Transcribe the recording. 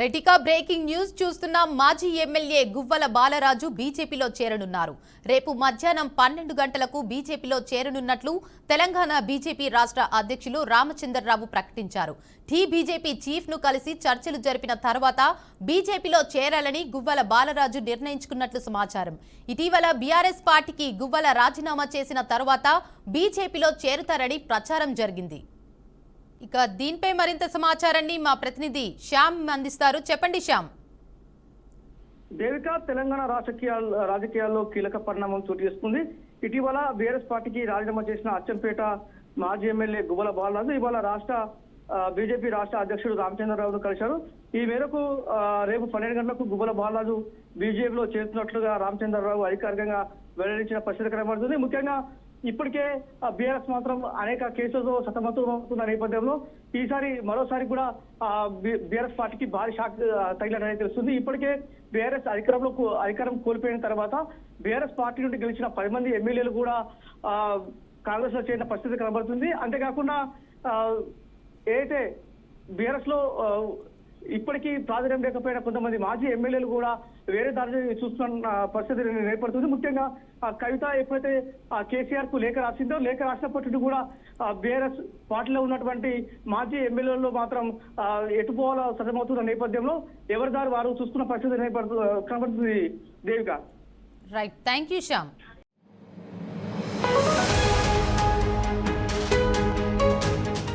రెటికా breaking news చూస్తున్న మాజీ MLA Guvvala Balaraju బీజేపీలో చేరనున్నారు. రేపు మధ్యాహ్నం 12 గంటలకు బీజేపీలో చేరనున్నట్లు తెలంగాణ బీజేపీ రాష్ట్ర అధ్యక్షులు రామచంద్రరావు ప్రకటించారు. బీజేపీ చీఫ్ ను కలిసి చర్చలు జరిపిన తర్వాత బీజేపీలో చేరాలని గువ్వల బాలరాజు నిర్ణయించుకున్నట్లు సమాచారం. ఇటీవల బీఆర్ఎస్ పార్టీకి గువ్వల రాజీనామా చేసిన తర్వాత బీజేపీలో చేరుతారని ప్రచారం జరిగింది. ఇక దీనిపై మరింత సమాచారాన్ని మా ప్రతినిధి శ్యామ్ అందిస్తారు. చెప్పండి శ్యామ్. దేవిక, తెలంగాణ రాజకీయాల్లో కీలక పరిణామం చోటు చేసుకుంది. ఇటీవల బీఆర్ఎస్ పార్టీకి రాజీనామా చేసిన అచ్చంపేట మాజీ ఎమ్మెల్యే గువ్వల బాలరాజు ఇవాళ బీజేపీ రాష్ట్ర అధ్యక్షుడు రామచంద్రరావును కలిశారు. ఈ మేరకు రేపు 12 గంటలకు గువ్వల బాలరాజు బీజేపీలో చేరుతున్నట్లుగా రామచంద్రరావు అధికారికంగా వెల్లడించిన పరిస్థితి కనబడుతుంది. ముఖ్యంగా ఇప్పటికే బీఆర్ఎస్ మాత్రం అనేక కేసులతో సతమతమవుతున్న నేపథ్యంలో ఈసారి మరోసారి కూడా బీఆర్ఎస్ పార్టీకి భారీ షాక్ తగిలినట్టు తెలుస్తుంది. ఇప్పటికే బీఆర్ఎస్ అధికారం కోల్పోయిన తర్వాత బీఆర్ఎస్ పార్టీ నుండి గెలిచిన 10 మంది ఎమ్మెల్యేలు కూడా కాంగ్రెస్ లో చేరిన పరిస్థితి కనబడుతుంది. అంతేకాకుండా ఏదైతే బీఆర్ఎస్ లో ఇప్పటికీ ప్రాధాన్యం లేకపోయిన కొంతమంది మాజీ ఎమ్మెల్యేలు కూడా వేరే దారిని చూస్తున్న పరిస్థితి ఏర్పడుతుంది. ముఖ్యంగా కవిత ఎప్పుడైతే కేసీఆర్ కు లేఖ రాసిందో లేఖ రాసినప్పటి నుండి కూడా బీఆర్ఎస్ పార్టీలో ఉన్నటువంటి మాజీ ఎమ్మెల్యేలలో మాత్రం ఎటుపోవాలో సతమవుతున్న నేపథ్యంలో ఎవరి దారి వారు చూస్తున్న పరిస్థితి కనబడుతుంది. Devika. Right, thank you Shyam.